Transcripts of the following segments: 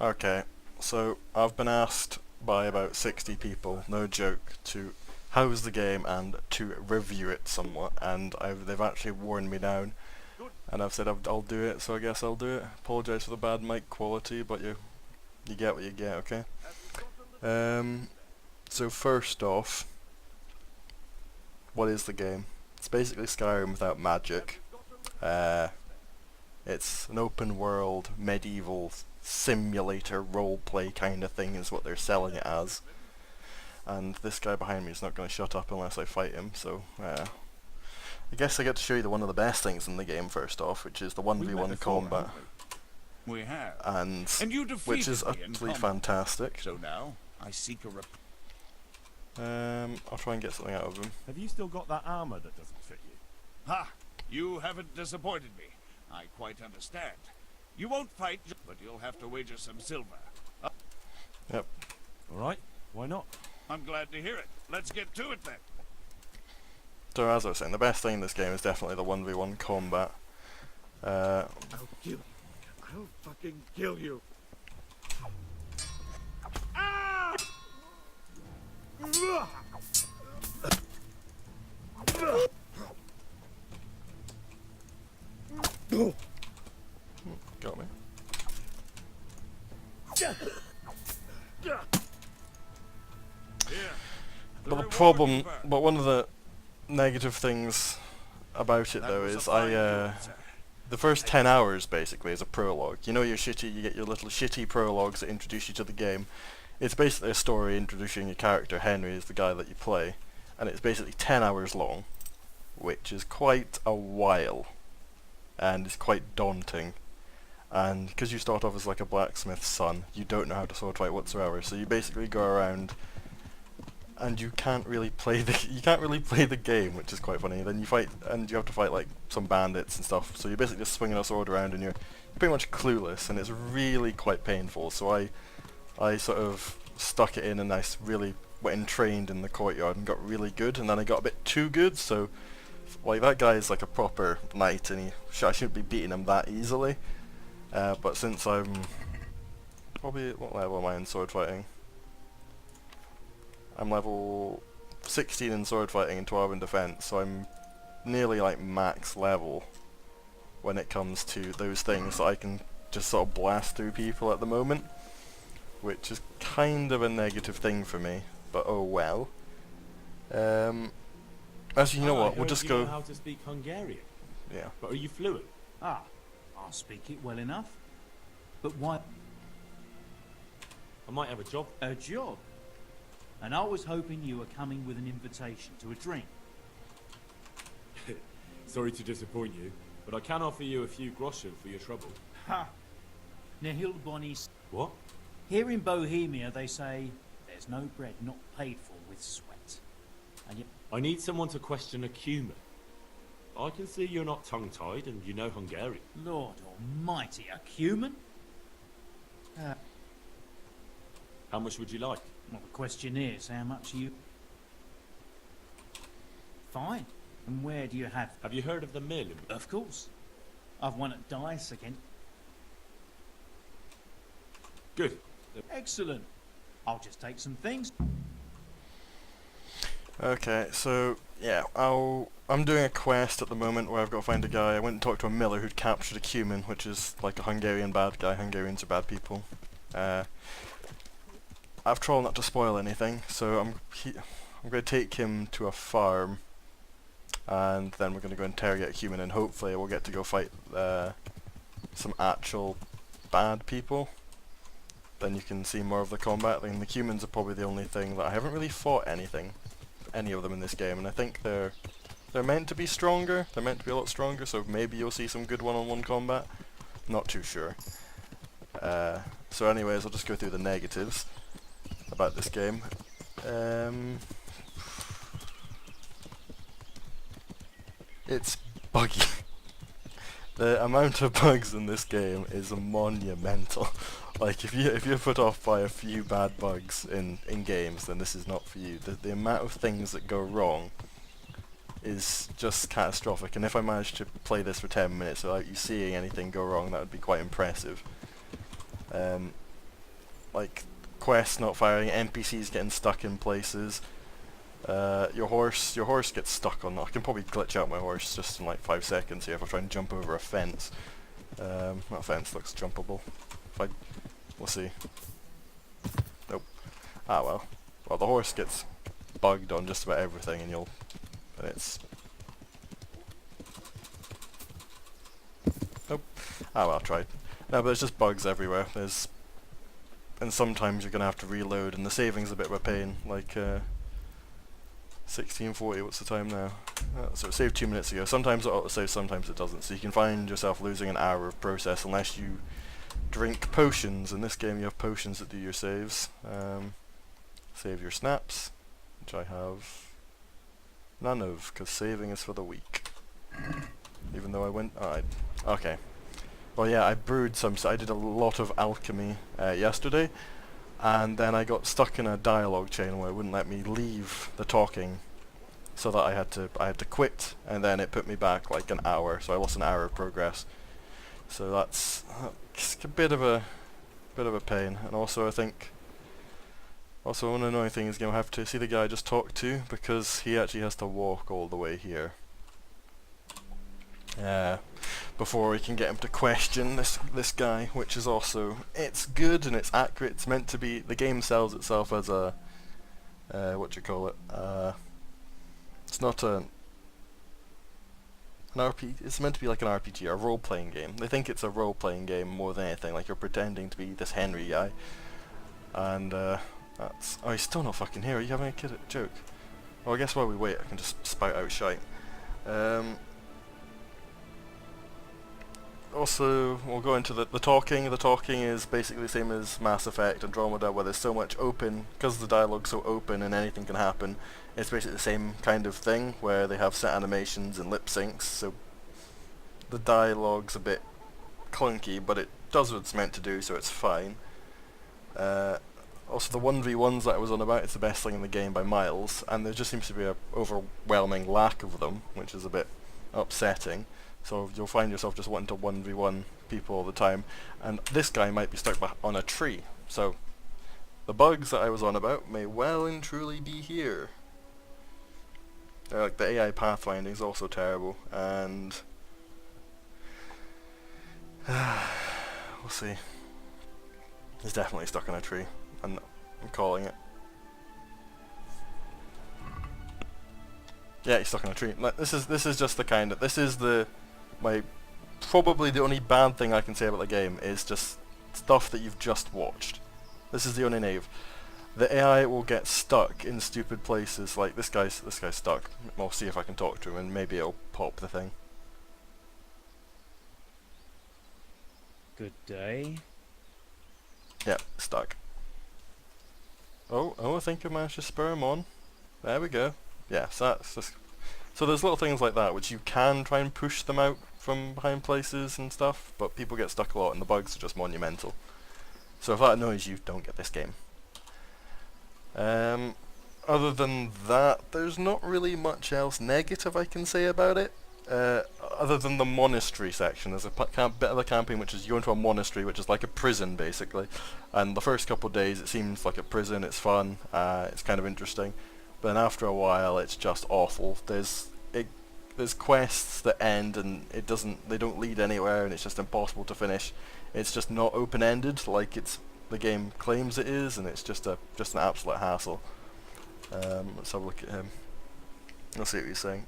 Okay, so I've been asked by about 60 people, no joke, to house the game and to review it somewhat, and they've actually worn me down, and I've said I'll do it, so I guess I'll do it. Apologise for the bad mic quality, but you get what you get, okay? So first off, what is the game? It's basically Skyrim without magic. It's an open world, medieval simulator roleplay kind of thing is what they're selling it as. And this guy behind me is not going to shut up unless I fight him, so I guess I get to show you one of the best things in the game first off, which is the 1v1 combat. We have. And you which defeated is me utterly in fantastic. So now I seek a I'll try and get something out of him. Have you still got that armor that doesn't fit you? Ha! You haven't disappointed me. I quite understand. You won't fight, but you'll have to wager some silver. Yep. Alright, why not? I'm glad to hear it. Let's get to it then. So as I was saying, the best thing in this game is definitely the 1v1 combat. I'll kill you. I'll fucking kill you. Ah! Got me. But one of the negative things about it though is the first 10 hours basically is a prologue. You know you get your little shitty prologues that introduce you to the game. It's basically a story introducing your character. Henry is the guy that you play, and it's basically 10 hours long, which is quite a while, and it's quite daunting. And because you start off as like a blacksmith's son, you don't know how to sword fight whatsoever, so you basically go around and you can't really play the game, which is quite funny. Then you fight, and you have to fight like some bandits and stuff, so you're basically just swinging a sword around and you're pretty much clueless, and it's really quite painful. So I sort of stuck it in, and I really went and trained in the courtyard and got really good, and then I got a bit too good, so like that guy is like a proper knight, and I shouldn't be beating him that easily. But since I'm probably, what level am I in sword fighting? I'm level 16 in sword fighting and 12 in defense, so I'm nearly like max level when it comes to those things that I can just sort of blast through people at the moment, which is kind of a negative thing for me, but oh well. Actually, you know what, we'll just go... You know how to speak Hungarian? Yeah. But are you fluent? Ah, I'll speak it well enough. But why? I might have a job. A job? And I was hoping you were coming with an invitation to a drink. Sorry to disappoint you, but I can offer you a few groschen for your trouble. Ha! Nihil bonis. What? Here in Bohemia they say, there's no bread not paid for with sweat. And yet... I need someone to question a cumin. I can see you're not tongue-tied and you know Hungarian. Lord almighty, a cumin? How much would you like? Well, the question is, how much are you... Fine. And where do you have... Have you heard of the mill? Of course. I've won at dice again. Good. Excellent. I'll just take some things. Okay, so yeah, I'm doing a quest at the moment where I've got to find a guy. I went and talked to a miller who'd captured a cumin, which is like a Hungarian bad guy. Hungarians are bad people. I've tried not to spoil anything, so I'm going to take him to a farm, and then we're going to go interrogate a human, and hopefully we'll get to go fight some actual bad people. Then you can see more of the combat. I mean, the humans are probably the only thing that I haven't really fought any of them in this game, and I think they're meant to be stronger. They're meant to be a lot stronger, so maybe you'll see some good one-on-one combat. Not too sure. So anyways, I'll just go through the negatives about this game. It's buggy. The amount of bugs in this game is monumental. Like if you're put off by a few bad bugs in games, then this is not for you. The amount of things that go wrong is just catastrophic, and if I managed to play this for 10 minutes without you seeing anything go wrong, that would be quite impressive. like quests not firing, NPCs getting stuck in places. Your horse gets stuck on. I can probably glitch out my horse just in like 5 seconds here if I try and jump over a fence. That fence looks jumpable. We'll see. Nope. Ah well. Well, the horse gets bugged on just about everything, and it's. Nope. Ah well, I tried. No, but there's just bugs everywhere. And sometimes you're gonna have to reload, and the saving's a bit of a pain. Like 16:40. What's the time now? So it saved 2 minutes ago. Sometimes it autosaves, sometimes it doesn't. So you can find yourself losing an hour of process unless you drink potions. In this game, you have potions that do your saves. Save your snaps, which I have none of, because saving is for the weak. Even though I went... okay. Well, yeah, I brewed some... I did a lot of alchemy yesterday, and then I got stuck in a dialogue chain where it wouldn't let me leave the talking, so that I had to quit, and then it put me back like an hour, so I lost an hour of progress. So that's a bit of a pain, and also I think... Also, one annoying thing is going to have to see the guy I just talked to, because he actually has to walk all the way here. Before we can get him to question this guy, which is also... It's good and it's accurate, it's meant to be... The game sells itself as a... what do you call it? It's not an RPG, it's meant to be like an RPG, a role-playing game. They think it's a role-playing game more than anything, like you're pretending to be this Henry guy. And, that's... Oh, he's still not fucking here. Are you having a joke? Well, I guess while we wait, I can just spout out shite. Also, we'll go into the talking. The talking is basically the same as Mass Effect Andromeda, where there's so much open, because the dialogue's so open and anything can happen. It's basically the same kind of thing, where they have set animations and lip syncs, so the dialogue's a bit clunky, but it does what it's meant to do, so it's fine. Also, the 1v1s that I was on about, it's the best thing in the game by miles, and there just seems to be an overwhelming lack of them, which is a bit upsetting. So you'll find yourself just wanting to 1v1 people all the time, and this guy might be stuck on a tree. So the bugs that I was on about may well and truly be here. Like the AI pathfinding is also terrible, and we'll see. He's definitely stuck on a tree, and I'm calling it. Yeah, he's stuck on a tree. Like, this is just the kind of... This is probably the only bad thing I can say about the game is just stuff that you've just watched. This is the only nave. The AI will get stuck in stupid places, like this guy's stuck. I'll see if I can talk to him and maybe it'll pop the thing. Good day. Yep, stuck. Oh, I think I managed to spur him on. There we go. Yeah, so that's just... So there's little things like that which you can try and push them out from behind places and stuff, but people get stuck a lot and the bugs are just monumental. So if that annoys you, don't get this game. Other than that, there's not really much else negative I can say about it. Other than the monastery section, there's a bit of the campaign which is you go into a monastery, which is like a prison basically, and the first couple of days it seems like a prison, it's fun, it's kind of interesting, but then after a while it's just awful. There's quests that end and they don't lead anywhere, and it's just impossible to finish. It's just not open-ended like the game claims it is, and it's just an absolute hassle. Let's have a look at him. Let's see what he's saying.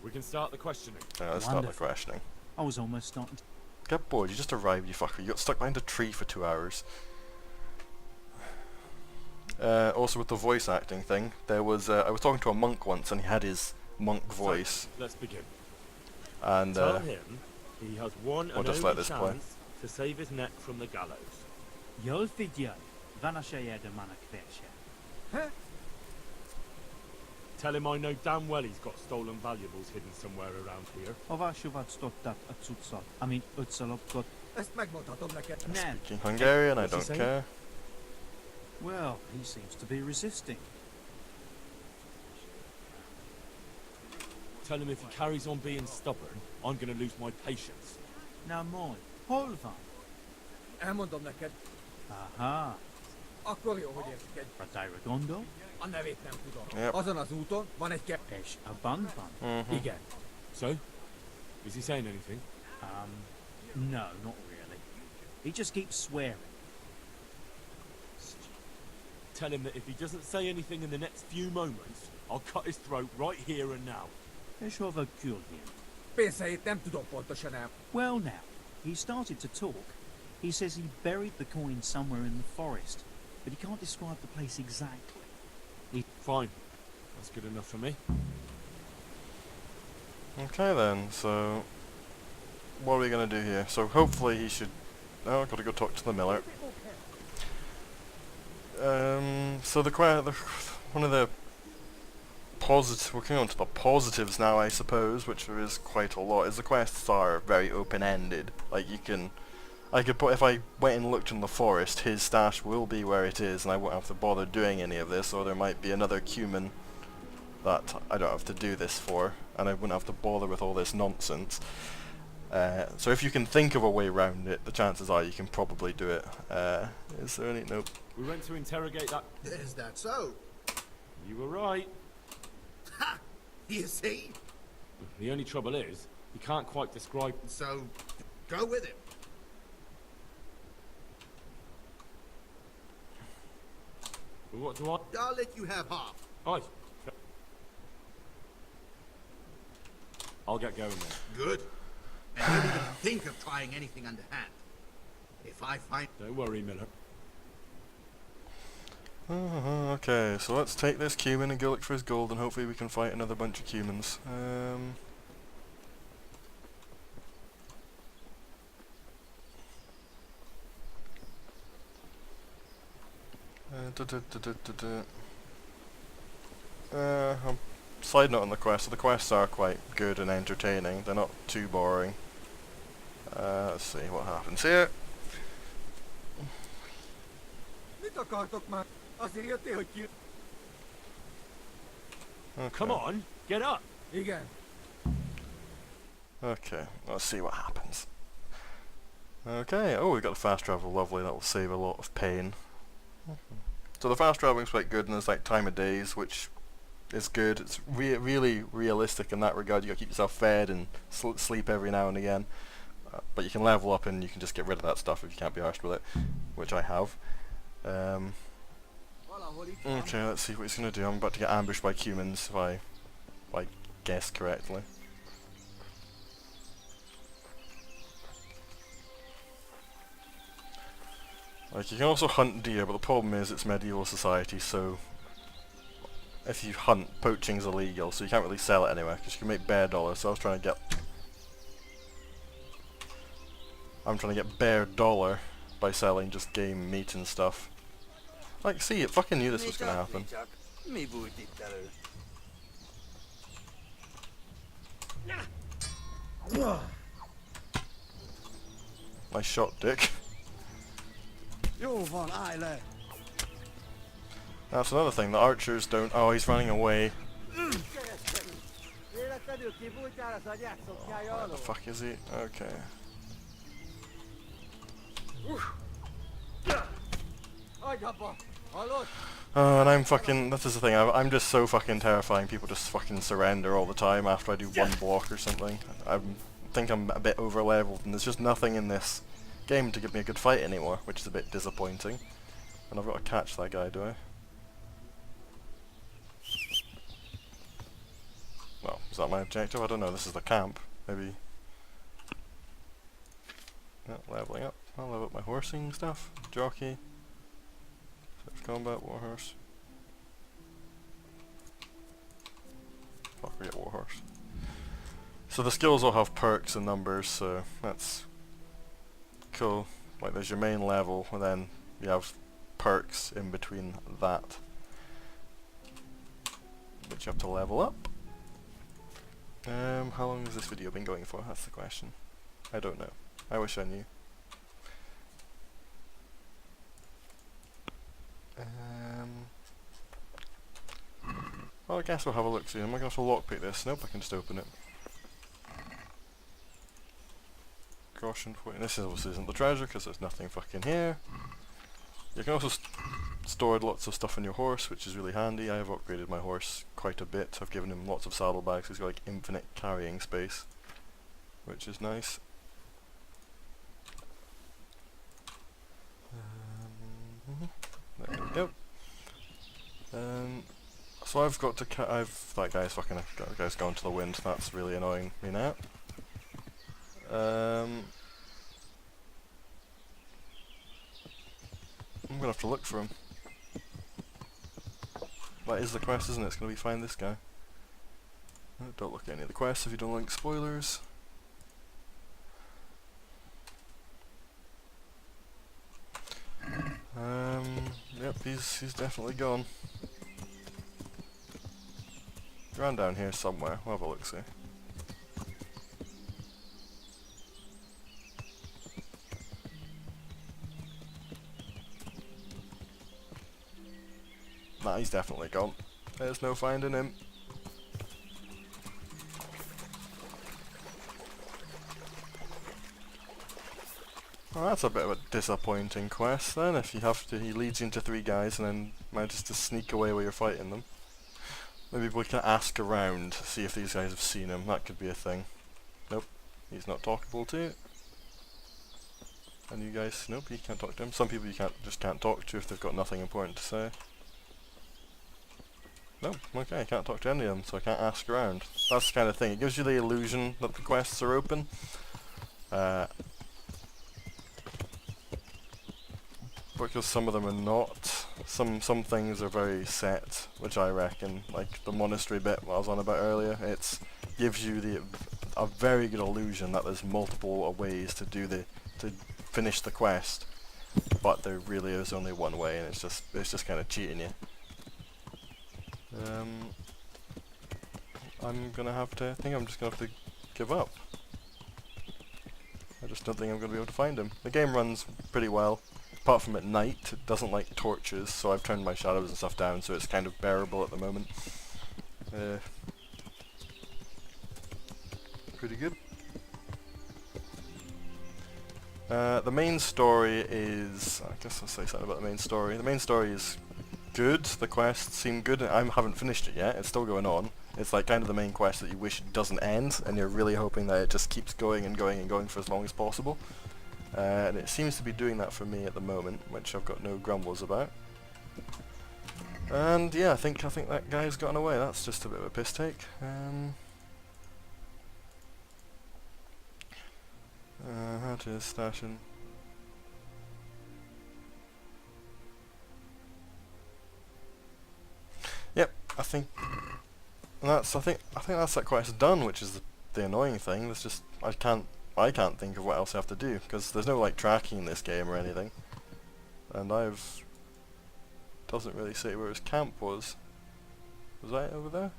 We can start the questioning. Let's start the questioning. I was almost starting to... Get bored, you just arrived, you fucker. You got stuck behind a tree for 2 hours. Also with the voice acting thing, there was I was talking to a monk once and he had his monk voice. So, let's begin. And Tell him he has one we'll and just only let this play. chance to save his neck from the gallows. You'll figure. Vanashaya de Manakvesha. Tell him I know damn well he's got stolen valuables hidden somewhere around here. Ovashuvat stottat atsutsot. I mean, utsalopgot. Nan. Speaking Hungarian, I What's he don't saying? care. Well, he seems to be resisting. Tell him if he carries on being stubborn, I'm going to lose my patience. Now, moi, Holvan. Aha. Akkor jó, hogy értik egy... Radaira Gondo? A nevét nem tudom. Yep. Azon az úton van egy Esh Abanban? Igen. So, is he saying anything? No, not really. He just keeps swearing. Tell him that if he doesn't say anything in the next few moments, I'll cut his throat right here and now. Esh of a Gullion. Pénzeit nem tudom pontosan el. Well now, he started to talk. He says he buried the coin somewhere in the forest, but he can't describe the place exactly. Fine. That's good enough for me. Okay then, so what are we gonna do here? So hopefully he should... Oh, I've got to go talk to the miller. So one of the positive... We're coming on to the positives now, I suppose, which there is quite a lot, is the quests are very open-ended. Like, you can... I could put, if I went and looked in the forest, his stash will be where it is, and I won't have to bother doing any of this, or there might be another cumin that I don't have to do this for, and I wouldn't have to bother with all this nonsense. So if you can think of a way around it, the chances are you can probably do it. Is there any... Nope. We went to interrogate that... Is that so? You were right. Ha! You see? The only trouble is, he can't quite describe... So, go with him. But what do I... I'll let you have half. Aye. I'll get going then. Good. And don't even think of trying anything underhand. If I find... Don't worry, Miller. Okay, so let's take this cumin and go look for his gold, and hopefully we can fight another bunch of cumins. Side note on the quest, so the quests are quite good and entertaining, they're not too boring. Let's see what happens here. Mit akartok már? Azért jöttél, hogy ki... Okay. Come on, get up! Igen. Okay, let's see what happens. Okay, oh, we got a fast travel, lovely, that will save a lot of pain. So the fast traveling's quite good, and there's like time of days, which is good. It's really realistic in that regard. You gotta keep yourself fed and sleep every now and again. But you can level up and you can just get rid of that stuff if you can't be arsed with it, which I have. Okay, let's see what he's gonna do. I'm about to get ambushed by cumins if I guess correctly. Like, you can also hunt deer, but the problem is it's medieval society, so if you hunt, poaching's illegal, so you can't really sell it anywhere, because you can make bear dollar, so I'm trying to get bear dollar by selling just game meat and stuff. Like, see, it fucking knew this was gonna happen. Nice shot, Dick. Jó van, állj le! That's another thing, the archers don't... Oh, he's running away. Where the fuck is he? Okay. And I'm fucking... That is the thing, I'm just so fucking terrifying. People just fucking surrender all the time after I do one block or something. I think I'm a bit over leveled, and there's just nothing in this game to give me a good fight anymore, which is a bit disappointing. And I've got to catch that guy, do I? Well, is that my objective? I don't know, this is the camp. Maybe... Yeah, leveling up. I'll level up my horsing stuff. Jockey. Safe combat, warhorse. Fuck, we get warhorse. So the skills all have perks and numbers, so that's cool. Like, there's your main level, and then you have perks in between that, which you have to level up. How long has this video been going for? That's the question. I don't know. I wish I knew. Well, I guess we'll have a look soon. Am I going to have to lockpick this? Nope, I can just open it. Caution point. This obviously isn't the treasure because there's nothing fucking here. You can also store lots of stuff on your horse, which is really handy. I have upgraded my horse quite a bit. I've given him lots of saddlebags. He's got like infinite carrying space, which is nice. There we go. So I've got to that guy's gone to the wind. That's really annoying me now. I'm gonna have to look for him. That is the quest, isn't it? It's gonna be find this guy. Don't look at any of the quests if you don't like spoilers. Yep, he's definitely gone. Around down here somewhere. We'll have a look, see. Nah, he's definitely gone. There's no finding him. Well, that's a bit of a disappointing quest then, if you have to, he leads you into 3 guys and then manages to sneak away while you're fighting them. Maybe we can ask around, see if these guys have seen him, that could be a thing. Nope, he's not talkable to. And you guys, nope, you can't talk to him. Some people you just can't talk to if they've got nothing important to say. Nope, okay, I can't talk to any of them, so I can't ask around. That's the kind of thing, it gives you the illusion that the quests are open. Because some of them are not. Some things are very set, which I reckon, like the monastery bit I was on about earlier, it gives you a very good illusion that there's multiple ways to finish the quest, but there really is only one way, and it's just kind of cheating you. I think I'm just gonna have to give up. I just don't think I'm gonna be able to find him. The game runs pretty well. Apart from at night, it doesn't like torches, so I've turned my shadows and stuff down, so it's kind of bearable at the moment. Pretty good. The main story is... I guess I'll say something about the main story. The main story is good, the quests seem good, I haven't finished it yet, it's still going on. It's like kind of the main quest that you wish it doesn't end, and you're really hoping that it just keeps going and going and going for as long as possible. And it seems to be doing that for me at the moment, which I've got no grumbles about. And yeah, I think that guy's gotten away. That's just a bit of a piss take. How to stash in. Yep, I think that's that quest done, which is the annoying thing. There's just I can't think of what else I have to do, because there's no like tracking in this game or anything. And doesn't really say where his camp was. Was that over there?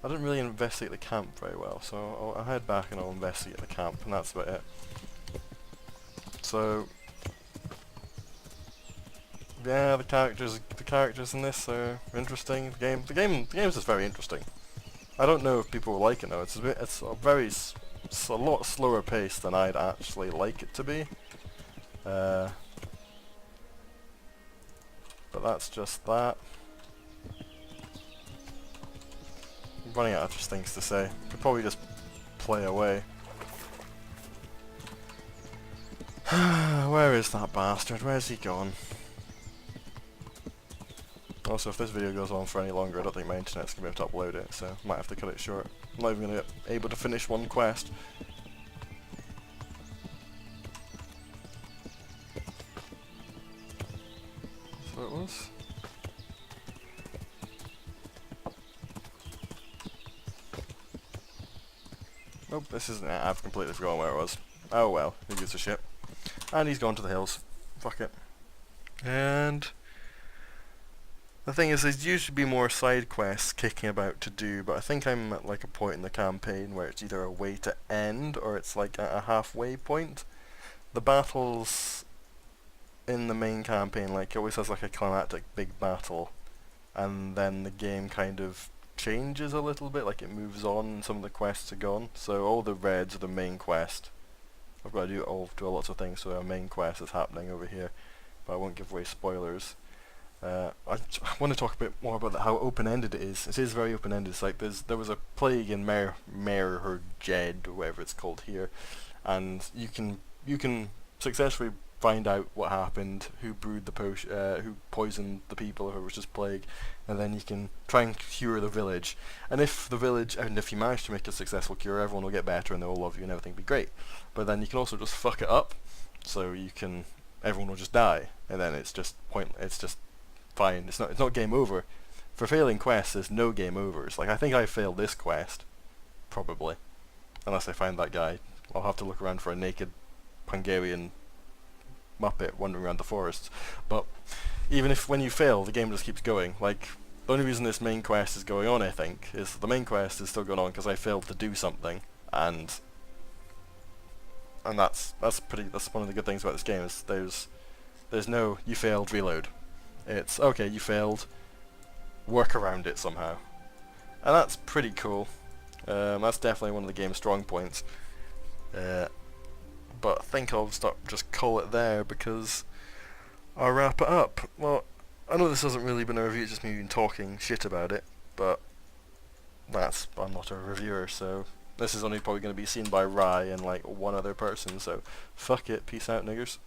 I didn't really investigate the camp very well, so I'll head back and I'll investigate the camp, and that's about it. So yeah, the characters in this are interesting. The game is just very interesting. I don't know if people will like it though. It's a lot slower pace than I'd actually like it to be. But that's just that. I'm running out of things to say. Could probably just play away. Where is that bastard? Where's he gone? Also, if this video goes on for any longer, I don't think my internet's going to be able to upload it, so I might have to cut it short. I'm not even going to be able to finish one quest. That's what it was. Nope, this isn't it. I've completely forgotten where it was. Oh well, who gives a shit. And he's gone to the hills. Fuck it. And the thing is, there's usually be more side quests kicking about to do, but I think I'm at like a point in the campaign where it's either a way to end or it's like a halfway point. The battles in the main campaign, like, it always has like a climactic big battle, and then the game kind of changes a little bit, like it moves on and some of the quests are gone. So all the reds are the main quest, I've got to do lots of things, so our main quest is happening over here, but I won't give away spoilers. I want to talk a bit more about how open-ended it is. It is very open-ended. It's like there was a plague in Mer or Jed, or whatever it's called here, and you can successfully find out what happened, who brewed the potion, who poisoned the people, if it was just plague, and then you can try and cure the village. And if you manage to make a successful cure, everyone will get better and they'll love you and everything will be great. But then you can also just fuck it up, so everyone will just die, and then it's just it's just fine. It's not game over. For failing quests, there's no game overs. Like, I think I failed this quest, probably, unless I find that guy. I'll have to look around for a naked Hungarian Muppet wandering around the forests. But even if when you fail, the game just keeps going. Like, the only reason this main quest is going on, I think, is the main quest is still going on because I failed to do something, and that's one of the good things about this game is there's no you failed, reload. It's okay, you failed, work around it somehow, and that's pretty cool. That's definitely one of the game's strong points. But I think I'll just call it there because I'll wrap it up. Well, I know this hasn't really been a review, it's just me been talking shit about it, but I'm not a reviewer, so this is only probably going to be seen by Rye and like one other person, so fuck it, peace out niggers.